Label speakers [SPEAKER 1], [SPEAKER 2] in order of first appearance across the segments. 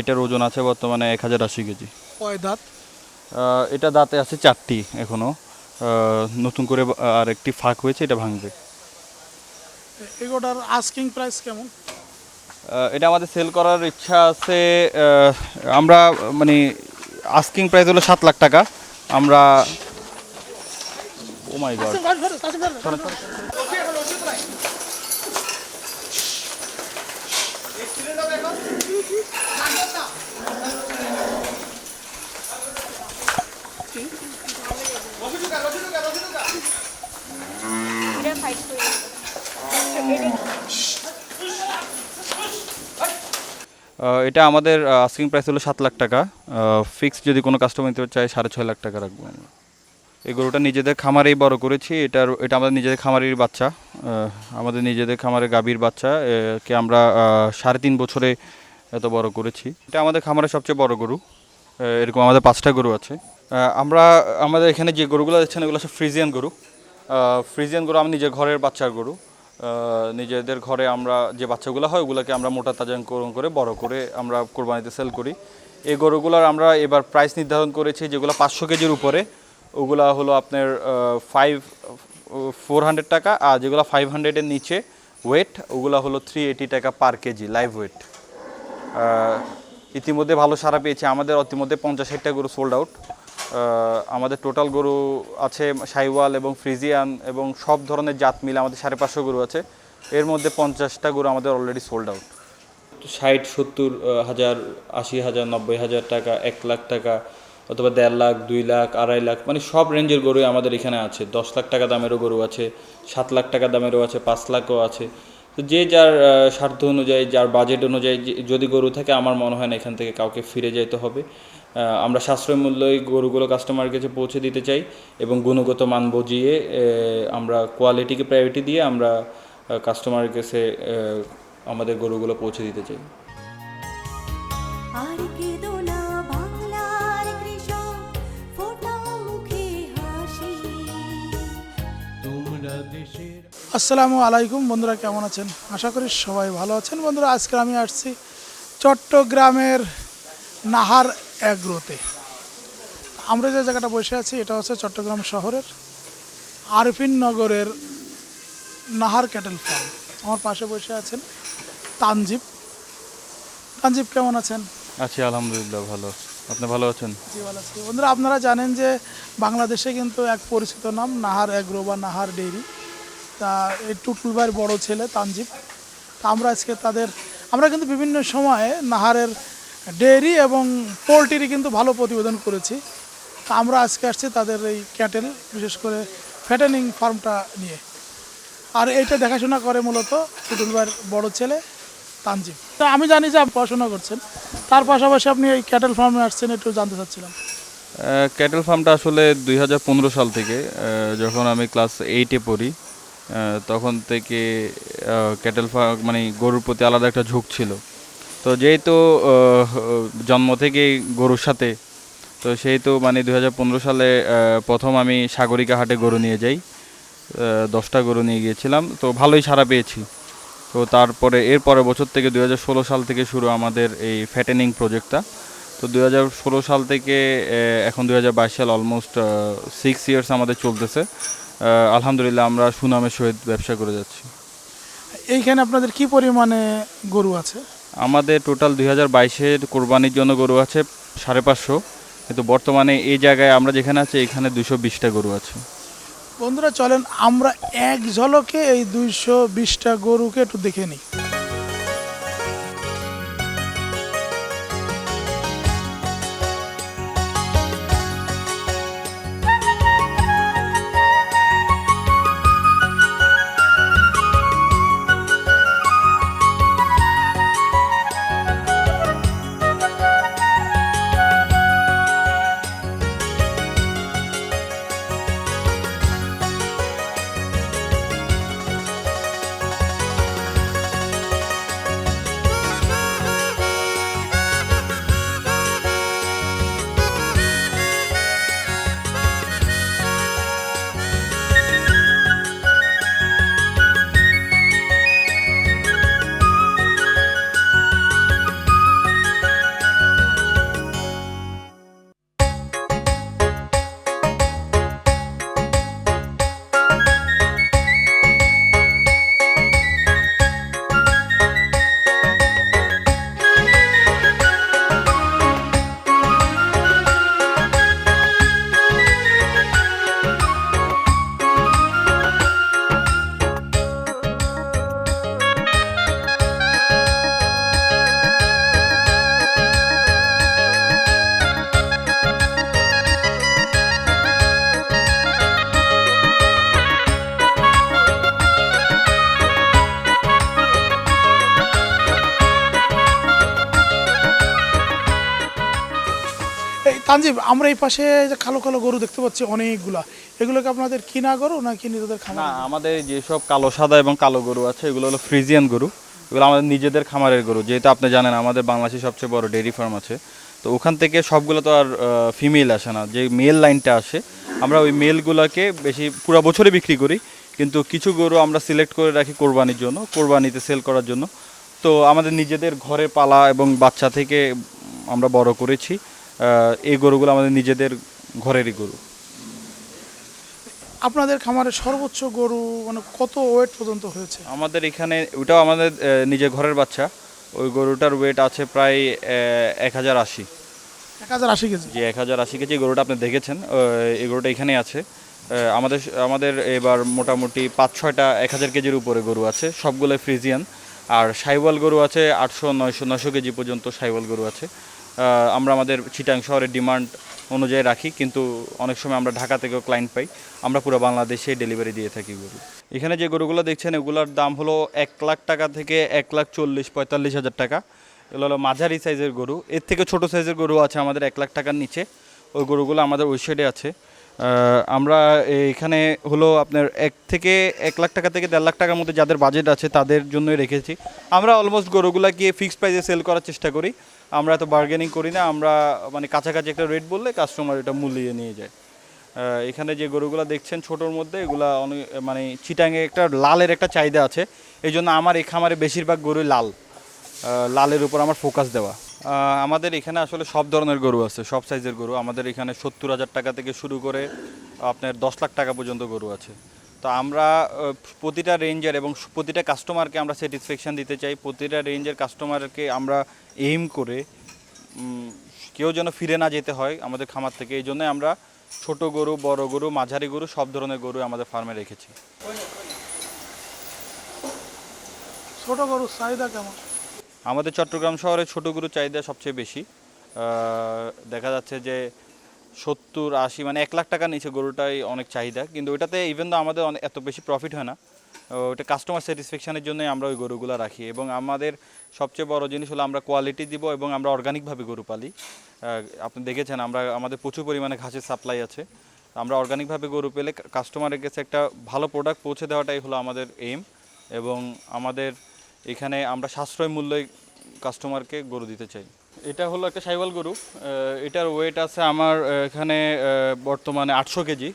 [SPEAKER 1] এটার ওজন আছে বর্তমানে 1080 কেজি।
[SPEAKER 2] কয় দাঁত?
[SPEAKER 1] এটা দাঁতে আছে 4টি এখনও, নতুন করে আর একটি ফাঁক হয়েছে, এটা ভাঙবে।
[SPEAKER 2] এগুলোর আস্কিং প্রাইস কেমন?
[SPEAKER 1] এটা আমাদের সেল করার ইচ্ছা আছে। আমরা মানে আস্কিং প্রাইস হলো 7 লাখ টাকা। আমরা ও মাই গড, এটা আমাদের আস্কিং প্রাইস হলো 7 লাখ টাকা। ফিক্সড যদি কোনো কাস্টমার নিতে চায় 6.5 লাখ টাকা রাখবো আমরা। এই গরুটা নিজেদের খামারেই বড় করেছি। এটা আমাদের নিজেদের খামারের বাচ্চা, আমাদের নিজেদের খামারের গাভীর বাচ্চা কে আমরা 3.5 বছরে এত বড় করেছি। এটা আমাদের খামারের সবচেয়ে বড় গরু। এরকম আমাদের 5টা গরু আছে। আমাদের এখানে যে গরুগুলো দেখছেন এগুলো হচ্ছে ফ্রিজিয়ান গরু। ফ্রিজিয়ান গরু আমি নিজের ঘরের বাচ্চার গরু। নিজেদের ঘরে আমরা যে বাচ্চাগুলো হয় ওগুলোকে আমরা মোটা তাজাকরণ করে বড় করে আমরা কোরবানিতে সেল করি। এই গরুগুলোর আমরা এবার প্রাইস নির্ধারণ করেছি, যেগুলো 500 কেজির উপরে ওগুলা হলো আপনার 400 টাকা, আর যেগুলো 500-এর নিচে ওয়েট ওগুলো হলো 380 টাকা পার কেজি লাইভ ওয়েট। ইতিমধ্যে ভালো সাড়া পেয়েছে। আমাদের ইতিমধ্যে 50-60টা গরু সোল্ড আউট। আমাদের টোটাল গরু আছে সাইওয়াল এবং ফ্রিজিয়ান এবং সব ধরনের জাত মিলে আমাদের 550 গরু আছে। এর মধ্যে 50টা গরু আমাদের অলরেডি সোল্ড আউট। 60-70 হাজার, 80 হাজার, 90 হাজার টাকা, 1 লাখ টাকা, অথবা 1.5 লাখ, 2 লাখ, 2.5 লাখ, মানে সব রেঞ্জের গরুই আমাদের এখানে আছে। 10 লাখ টাকা দামেরও গরু আছে, 7 লাখ টাকা দামেরও আছে, 5 লাখও আছে। তো যে যার স্বার্থ অনুযায়ী, যার বাজেট অনুযায়ী যদি গরু থাকে, আমার মনে হয় না এখান থেকে কাউকে ফিরে যেতে হবে। আমরা সাশ্রয় মূল্যে গরুগুলো কাস্টমারের কাছে পৌঁছে দিতে চাই এবং গুণগত মান বুঝিয়ে আমরা কোয়ালিটিকে প্রায়োরিটি দিয়ে আমরা কাস্টমারের কাছে আমাদের গরুগুলো পৌঁছে দিতে চাই।
[SPEAKER 2] আসসালামু আলাইকুম বন্ধুরা, কেমন আছেন? আশা করি সবাই ভালো আছেন। বন্ধুরা, আজকে আমি আসছি চট্টগ্রামের নাহার অ্যাগ্রোতে। আমরা যে জায়গাটা বসে আছি এটা হচ্ছে চট্টগ্রাম শহরের আরফিন নগরের নাহার ক্যাটেল ফার্ম। আমার পাশে বসে আছেন তানজিব। তানজিব, কেমন আছেন?
[SPEAKER 1] আছি আলহামদুলিল্লাহ, ভালো। আপনি ভালো আছেন?
[SPEAKER 2] জি, ভালো আছি। বন্ধুরা, আপনারা জানেন যে বাংলাদেশে কিন্তু এক পরিচিত নাম নাহার অ্যাগ্রো বা নাহার ডেইরি। তা এই টুটুল ভাইয়ের বড় ছেলে তানজিব। তা আমরা আজকে আমরা কিন্তু বিভিন্ন সময়ে নাহারের ডেইরি এবং পোলট্রি কিন্তু ভালো প্রতিবেদন করেছি। তা আমরা আজকে আসছি তাদের এই ক্যাটেল, বিশেষ করে ফ্যাটেনিং ফার্মটা নিয়ে। আর এইটা দেখাশোনা করে মূলত টুটুল ভাইয়ের বড় ছেলে তানজিব। তা আমি জানি যে আপনি পড়াশোনা করছেন, তার পাশাপাশি আপনি এই ক্যাটেল ফার্মে আসছেন, একটু জানতে চাচ্ছিলাম।
[SPEAKER 1] ক্যাটেল ফার্মটা আসলে 2015 সাল থেকে, যখন আমি ক্লাস 8-এ পড়ি, তখন থেকে ক্যাটেল ফার্ম মানে গরুর প্রতি আলাদা একটা ঝোঁক ছিল। তো যেহেতু জন্ম থেকেই গরুর সাথে, তো সেহেতু মানে 2015 সালে প্রথম আমি সাগরিকা হাটে গরু নিয়ে যাই। 10টা গরু নিয়ে গিয়েছিলাম, তো ভালোই সাড়া পেয়েছি। তো তারপরে এর পরের বছর থেকে 2016 সাল থেকে শুরু আমাদের এই ফ্যাটেনিং প্রজেক্টটা। তো 2016 সাল থেকে এখন 2022 সাল, অলমোস্ট 6 ইয়ার্স আমাদের চলতেছে। আলহামদুলিল্লাহ, আমরা সুনামের সহিত ব্যবসা করে যাচ্ছি।
[SPEAKER 2] এইখানে আপনাদের কি পরিমাণে গরু আছে?
[SPEAKER 1] আমাদের টোটাল 2022-এর কোরবানির জন্য গরু আছে 550, কিন্তু বর্তমানে এই জায়গায় আমরা যেখানে আছি এখানে 220টা গরু আছে।
[SPEAKER 2] বন্ধুরা, চলেন আমরা এক ঝলকে এই 220টা গরুকে একটু দেখে নিই। তানজিব, আমরা এই পাশে যে কালো কালো গরু দেখতে পাচ্ছি অনেকগুলা, এগুলো কি আপনাদের কিনা গরু নাকি নিজেদের খামার?
[SPEAKER 1] না, আমাদের যেসব কালো সাদা এবং কালো গরু আছে এগুলো হলো ফ্রিজিয়ান গরু। এগুলো আমাদের নিজেদের খামারের গরু, যেহেতু আপনি জানেন আমাদের বাংলাদেশের সবচেয়ে বড় ডেইরি ফার্ম আছে। তো ওখান থেকে সবগুলো তো আর ফিমেল আসে না, যে মেল লাইনটা আসে আমরা ওই মেলগুলোকে বেশি পুরো বছরে বিক্রি করি, কিন্তু কিছু গরু আমরা সিলেক্ট করে রাখি কোরবানির জন্য, কোরবানিতে সেল করার জন্য। তো আমাদের নিজেদের ঘরে পালা এবং বাচ্চা থেকে আমরা বড় করেছি। এই গরুগুলো আমাদের নিজেদের ঘরেরই গরু।
[SPEAKER 2] আপনাদের খামারে সর্বোচ্চ গরু মানে কত ওয়েট পর্যন্ত হয়েছে?
[SPEAKER 1] আমাদের এখানে ওটাও আমাদের নিজের ঘরের বাচ্চা, ওই গরুটার ওয়েট আছে প্রায় 1080।
[SPEAKER 2] 1080 কেজি?
[SPEAKER 1] যে 1080 কেজি গরুটা আপনি দেখেছেন, এই গরুটা এখানে আছে। আমাদের আমাদের এবার মোটামুটি 5-6টা 1000 কেজির উপরে গরু আছে, সবগুলো ফ্রিজিয়ান। আর সাইওয়াল গরু আছে 800-900 কেজি পর্যন্ত সাইওয়াল গরু আছে। আমরা আমাদের চিটাং শহরের ডিমান্ড অনুযায়ী রাখি, কিন্তু অনেক সময় আমরা ঢাকা থেকেও ক্লায়েন্ট পাই, আমরা পুরো বাংলাদেশে ডেলিভারি দিয়ে থাকি গরু। এখানে যে গরুগুলো দেখছেন এগুলোর দাম হলো 1 লাখ টাকা থেকে 1,40,000-45 হাজার টাকা। এগুলো হলো মাঝারি সাইজের গরু। এর থেকে ছোট সাইজের গরু আছে আমাদের 1 লাখ টাকার নিচে, ওই গরুগুলো আমাদের ওই সাইডে আছে। আমরা এখানে হলো আপনার 1 লাখ টাকা থেকে 1.5 লাখ টাকার মধ্যে যাদের বাজেট আছে তাদের জন্যই রেখেছি। আমরা অলমোস্ট গরুগুলোকে ফিক্সড প্রাইসে সেল করার চেষ্টা করি, আমরা এত বার্গেনিং করি না। আমরা মানে কাছাকাছি একটা রেট বললে কাস্টমার এটা মূল্যে নিয়ে যায়। এখানে যে গরুগুলো দেখছেন ছোটোর মধ্যে, এগুলা অনেক মানে চিটাঙে একটা লালের একটা চাহিদা আছে, এই জন্য আমার এই খামারে বেশিরভাগ গরুই লাল, লালের উপর আমার ফোকাস দেওয়া। আমাদের এখানে আসলে সব ধরনের গরু আছে, সব সাইজের গরু। আমাদের এখানে 70,000 টাকা থেকে শুরু করে আপনার 10 লাখ টাকা পর্যন্ত গরু আছে। তো আমরা প্রতিটা রেঞ্জের এবং প্রতিটা কাস্টমারকে আমরা স্যাটিসফ্যাকশান দিতে চাই। প্রতিটা রেঞ্জের কাস্টমারকে আমরা এইম করে কেউ যেন ফিরে না যেতে হয় আমাদের খামার থেকে, এই জন্যই আমরা ছোট গরু, বড় গরু, মাঝারি গরু সব ধরনের গরু আমাদের ফার্মে রেখেছি।
[SPEAKER 2] ছোট গরুর চাহিদা কেমন?
[SPEAKER 1] আমাদের চট্টগ্রাম শহরে ছোট গরুর চাহিদা সবচেয়ে বেশি। দেখা যাচ্ছে যে 70-80 মানে 1 লাখ টাকার নিচে গরুটাই অনেক চাহিদা, কিন্তু ওইটাতে ইভেন তো আমাদের এত বেশি প্রফিট হয় না। ওটা কাস্টমার স্যাটিসফ্যাকশানের জন্যই আমরা ওই গরুগুলো রাখি। এবং আমাদের সবচেয়ে বড় জিনিস হলো আমরা কোয়ালিটি দিব এবং আমরা অর্গানিকভাবে গরু পালি। আপনি দেখেছেন আমাদের প্রচুর পরিমাণে ঘাসের সাপ্লাই আছে। আমরা অর্গানিকভাবে গরু পেলে কাস্টমারের কাছে একটা ভালো প্রোডাক্ট পৌঁছে দেওয়াটাই হলো আমাদের এইম। এবং আমাদের এখানে আমরা সাশ্রয় মূল্যে কাস্টমারকে গরু দিতে চাই। এটা হলো একটা সাইওয়াল গরু, এটার ওয়েট আছে আমার এখানে বর্তমানে 800 কেজি।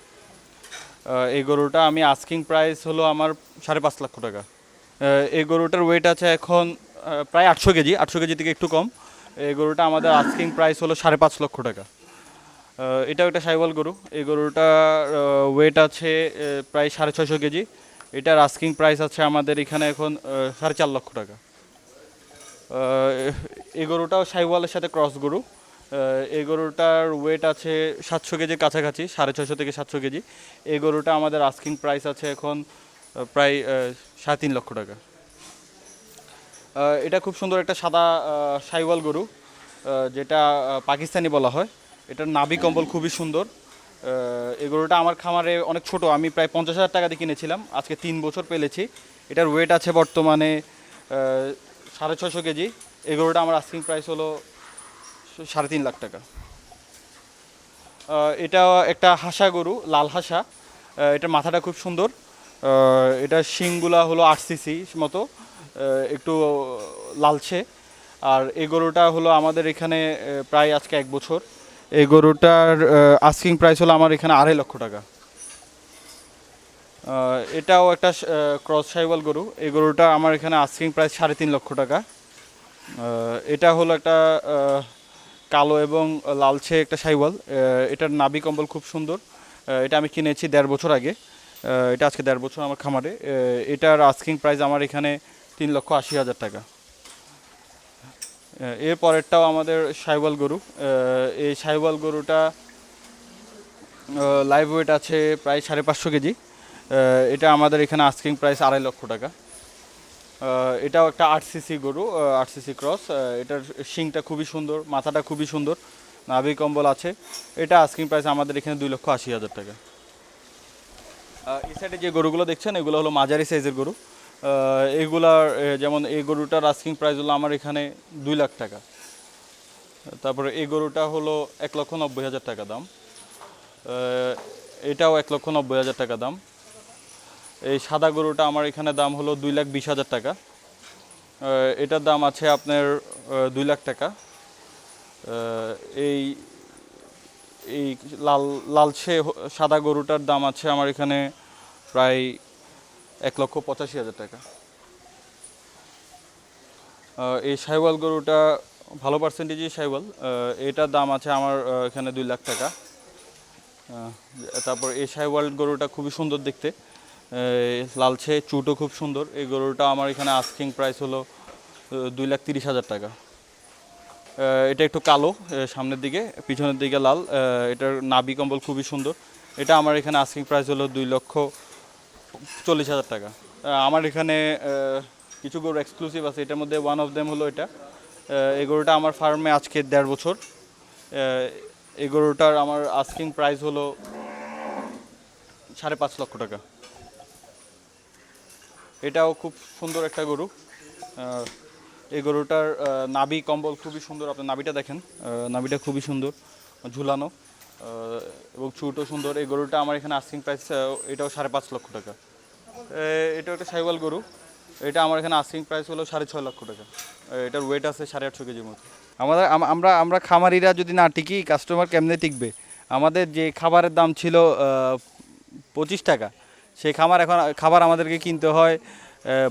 [SPEAKER 1] এই গরুটা আমি আস্কিং প্রাইস হলো আমার 5.5 লক্ষ টাকা। এই গরুটার ওয়েট আছে এখন প্রায় 800 কেজি, 800 কেজি থেকে একটু কম। এই গরুটা আমাদের আস্কিং প্রাইস হলো 5.5 লক্ষ টাকা। এটাও একটা সাইওয়াল গরু। এই গরুটার ওয়েট আছে প্রায় 650 কেজি। এটার আস্কিং প্রাইস আছে আমাদের এখানে এখন 4.5 লক্ষ টাকা। এই গরুটাও সাইওয়ালের সাথে ক্রস গরু। এই গরুটার ওয়েট আছে 700 কেজির কাছাকাছি, 650 থেকে 700 কেজি। এই গরুটা আমাদের আস্কিং প্রাইস আছে এখন প্রায় 3.5 লক্ষ টাকা। এটা খুব সুন্দর একটা সাদা সাইওয়াল গরু, যেটা পাকিস্তানি বলা হয়। এটার নাভি কম্বল খুবই সুন্দর। এই গরুটা আমার খামারে অনেক ছোট, আমি প্রায় 50,000 টাকা দিয়ে কিনেছিলাম, আজকে 3 বছর পেলেছি। এটার ওয়েট আছে বর্তমানে 650 কেজি। এই গরুটা আমার আস্কিং প্রাইস হলো 3.5 লাখ টাকা। এটা একটা হাসা গরু, লাল হাসা। এটার মাথাটা খুব সুন্দর। এটার শিংগুলা হলো 8 সিসি মতো, একটু লালচে। আর এই গরুটা হলো আমাদের এখানে প্রায় আজকে 1 বছর। এই গরুটার আস্কিং প্রাইস হলো আমার এখানে 2.5 লক্ষ টাকা। এটাও একটা ক্রস সাইওয়াল গরু। এই গরুটা আমার এখানে আস্কিং প্রাইস 3.5 লক্ষ টাকা। এটা হলো একটা কালো এবং লালচে একটা সাইওয়াল। এটার নাভি কম্বল খুব সুন্দর। এটা আমি কিনেছি 1.5 বছর আগে। এটা আজকে 1.5 বছর আমার খামারে। এটার আস্কিং প্রাইস আমার এখানে 3,80,000 টাকা। এর পরেরটাও আমাদের সাইওয়াল গরু। এই সাইওয়াল গরুটা লাইভ ওয়েট আছে প্রায় 550 কেজি। এটা আমাদের এখানে আস্কিং প্রাইস 2.5 লক্ষ টাকা। এটাও একটা 8 সিসি গরু, 8 সিসি ক্রস। এটার শিংটা খুবই সুন্দর, মাথাটা খুবই সুন্দর, নাভি কম্বল আছে। এটা আস্কিং প্রাইস আমাদের এখানে 2,80,000 টাকা। এই সাইডে যে গরুগুলো দেখছেন এগুলো হলো মাঝারি সাইজের গরু। এগুলার যেমন এই গরুটার আস্কিং প্রাইস হলো আমার এখানে 2 লাখ টাকা। তারপরে এই গরুটা হলো 1,90,000 টাকা দাম। এটাও 1,90,000 টাকা দাম। এই সাদা গরুটা আমার এখানে দাম হলো 2,20,000 টাকা। এটার দাম আছে আপনার 2 লাখ টাকা। এই এই লালচে সাদা গরুটার দাম আছে আমার এখানে প্রায় 1,85,000 টাকা। এই সাইওয়াল গরুটা ভালো পার্সেন্টেজই সাইওয়াল, এটার দাম আছে আমার এখানে 2 লাখ টাকা। তারপর এই সাইওয়াল গরুটা খুবই সুন্দর দেখতে, লালচে, চুটও খুব সুন্দর। এই গরুটা আমার এখানে আস্কিং প্রাইস হলো 2,30,000 টাকা। এটা একটু কালো সামনের দিকে, পিছনের দিকে লাল, এটার নাভি কম্বল খুবই সুন্দর। এটা আমার এখানে আস্কিং প্রাইস হলো 2,40,000 টাকা। আমার এখানে কিছু গরু এক্সক্লুসিভ আছে, এটার মধ্যে ওয়ান অফ দেম হলো এটা। এই গরুটা আমার ফার্মে আজকে 1.5 বছর। এই গরুটার আমার আস্কিং প্রাইস হলো 5.5 লক্ষ টাকা। এটাও খুব সুন্দর একটা গরু। এই গরুটার নাভি কম্বল খুবই সুন্দর, আপনার নাভিটা দেখেন, নাভিটা খুবই সুন্দর ঝুলানো, এবং চুটও সুন্দর। এই গরুটা আমার এখানে আস্কিং প্রাইস এটাও 5.5 লক্ষ টাকা। এটা একটা সাইওয়াল গরু, এটা আমার এখানে আস্কিং প্রাইস হলো 6.5 লক্ষ টাকা। এটার ওয়েট আছে 850 কেজির মতো। আমরা খামারিরা যদি না টিকি, কাস্টমার কেমনে টিকবে? আমাদের যে খাবারের দাম ছিল 25 টাকা, সেই খাবার আমাদেরকে কিনতে হয়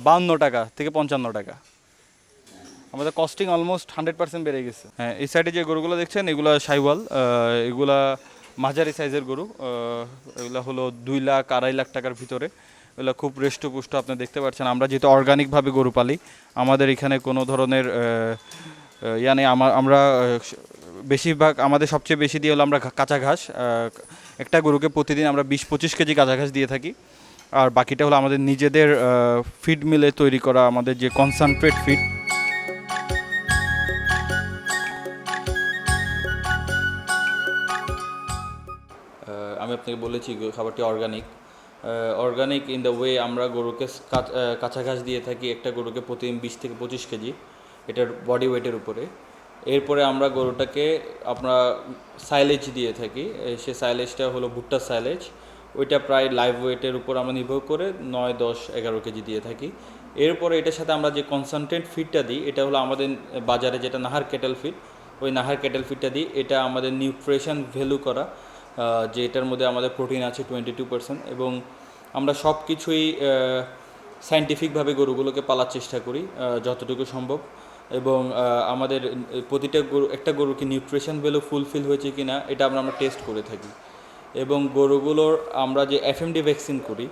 [SPEAKER 1] 52 টাকা থেকে 55 টাকা। আমাদের কস্টিং অলমোস্ট 100% বেড়ে গেছে। হ্যাঁ, এই সাইডে যে গরুগুলো দেখছেন এগুলো সাইওয়াল, এগুলা মাঝারি সাইজের গরু। এগুলো হলো 2 লাখ 2.5 লাখ টাকার ভিতরে। এগুলো খুব হৃষ্টপুষ্ট, আপনি দেখতে পাচ্ছেন। আমরা যেহেতু অর্গানিকভাবে গরু পালি, আমাদের এখানে কোনো ধরনের আমরা বেশিরভাগ, আমাদের সবচেয়ে বেশি দিয়ে হলো আমরা কাঁচা ঘাস। একটা গরুকে প্রতিদিন আমরা 20-25 কেজি কাঁচা ঘাস দিয়ে থাকি। আর বাকিটা হলো আমাদের নিজেদের ফিড মিলে তৈরি করা আমাদের যে কনসেন্ট্রেট ফিড। আমি আপনাকে বলেছি খাবারটি অর্গানিক ইন দ্য ওয়ে আমরা গরুকে কাঁচা ঘাস দিয়ে থাকি একটা গরুকে প্রতিদিন 20 থেকে 25 কেজি, এটার বডি ওয়েটের উপরে। এরপরে আমরা গরুটাকে আমরা সাইলেজ দিয়ে থাকি, সে সাইলেজটা হলো ভুট্টার সাইলেজ। ওইটা প্রায় লাইভ ওয়েটের উপর আমরা নির্ভর করে 9, 10, 11 কেজি দিয়ে থাকি। এরপরে এটার সাথে আমরা যে কনসেন্ট্রেট ফিডটা দিই, এটা হলো আমাদের বাজারে যেটা নাহার ক্যাটেল ফিড, ওই নাহার ক্যাটেল ফিডটা দিই। এটা আমাদের নিউট্রিশন ভ্যালু করা, যে এটার মধ্যে আমাদের প্রোটিন আছে 22%, এবং আমরা সব কিছুই সায়েন্টিফিকভাবে গরুগুলোকে পালার চেষ্টা করি যতটুকু সম্ভব। এবং আমাদের প্রতিটা গরু, একটা গরুর কি নিউট্রিশন ভ্যালু ফুলফিল হয়েছে কি না এটা আমরা টেস্ট করে থাকি। এবং গরুগুলোর আমরা যে এফএমডি ভ্যাকসিন করি,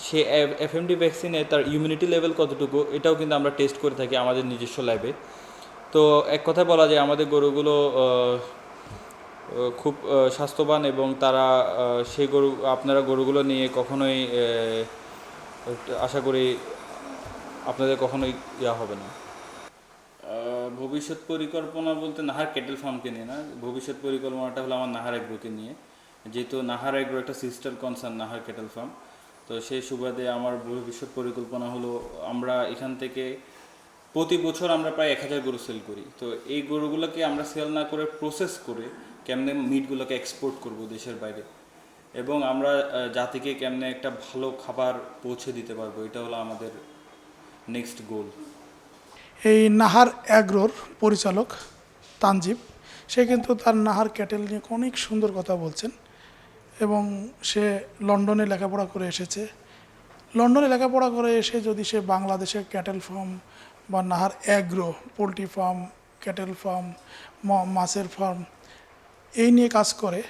[SPEAKER 1] সে এফএমডি ভ্যাকসিনে তার ইমিউনিটি লেভেল কতটুকু, এটাও কিন্তু আমরা টেস্ট করে থাকি আমাদের নিজস্ব ল্যাবে। তো এক কথায় বলা যায় আমাদের গরুগুলো খুব স্বাস্থ্যবান, এবং তারা সেই আপনারা গরুগুলো নিয়ে কখনোই আশা করি আপনাদের কখনোই হবে না। ভবিষ্যৎ পরিকল্পনা বলতে নাহার ক্যাটেল ফার্মকে নিয়ে না, ভবিষ্যৎ পরিকল্পনাটা হলো আমার নাহার এগ্রোকে নিয়ে। যেহেতু নাহার এগ্রো একটা sister concern Nahar cattle farm, তো সেই সুবাদে আমার ভবিষ্যৎ পরিকল্পনা হলো আমরা এখান থেকে প্রতি বছর আমরা প্রায় 1000 গরু সেল করি। তো এই গরুগুলোকে আমরা সেল না করে প্রসেস করে কেমনে মিটগুলোকে এক্সপোর্ট করব দেশের বাইরে, এবং আমরা জাতিকে কেমনে একটা ভালো খাবার পৌঁছে দিতে পারবো, এটা হলো আমাদের নেক্সট গোল।
[SPEAKER 2] এই নাহার অ্যাগ্রোর পরিচালক তানজিব, সে কিন্তু তার নাহার ক্যাটেল নিয়ে অনেক সুন্দর কথা বলছেন, এবং সে লন্ডনে লেখাপড়া করে এসেছে। লন্ডনে লেখাপড়া করে এসে যদি সে বাংলাদেশে ক্যাটেল ফার্ম বা Nahar agro, poultry farm, cattle farm, মাছের ফার্ম এই নিয়ে কাজ করে,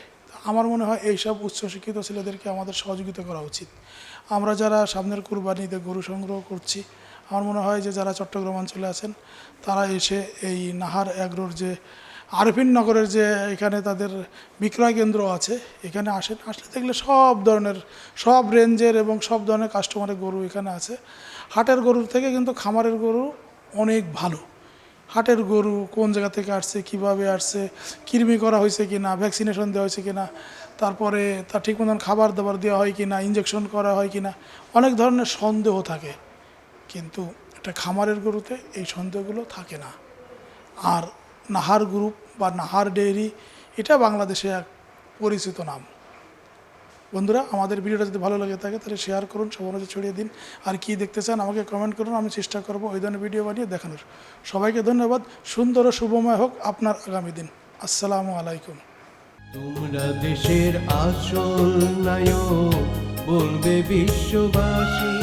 [SPEAKER 2] আমার মনে হয় এইসব উচ্চশিক্ষিত ছেলেদেরকে আমাদের সহযোগিতা করা উচিত। আমরা যারা সামনের কুরবানিতে গরু সংগ্রহ করছি, আমার মনে হয় যে যারা চট্টগ্রাম অঞ্চলে আছেন তারা এসে এই নাহার অ্যাগ্রোর যে আরফিন নগরের যে এখানে তাদের বিক্রয় কেন্দ্র আছে, এখানে আসলে দেখলে সব ধরনের, সব রেঞ্জের এবং সব ধরনের কাস্টমারের গরু এখানে আছে। হাটের গরুর থেকে কিন্তু খামারের গরু অনেক ভালো। হাটের গরু কোন জায়গা থেকে আসছে, কিভাবে আসছে, কৃমি করা হয়েছে কি না, ভ্যাকসিনেশন দেওয়া হয়েছে কি না, তারপরে তার ঠিক মতন খাবার দাবার দেওয়া হয় কি না, ইঞ্জেকশন করা হয় কি না, অনেক ধরনের সন্দেহ থাকে। কিন্তু একটা খামারের গরুতে এই সন্দেহগুলো থাকে না। আর নাহার গ্রুপ বা নাহার ডেইরি, এটা বাংলাদেশে এক পরিচিত নাম। বন্ধুরা, আমাদের ভিডিওটা যদি ভালো লাগে থাকে তাহলে শেয়ার করুন, সবার মাঝে ছড়িয়ে দিন। আর কি দেখতে চান আমাকে কমেন্ট করুন, আমি চেষ্টা করব ওই ধরনের ভিডিও বানিয়ে দেখানোর। সবাইকে ধন্যবাদ। সুন্দর ও শুভময় হোক আপনার আগামী দিন। আসসালামু আলাইকুম।
[SPEAKER 3] তোমরা দেশের আসল নায়ক বলবে বিশ্ববাসী,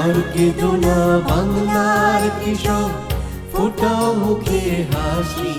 [SPEAKER 3] আর কেঁদো না বাংলার কৃষক, ফোটাও মুখে হাসি।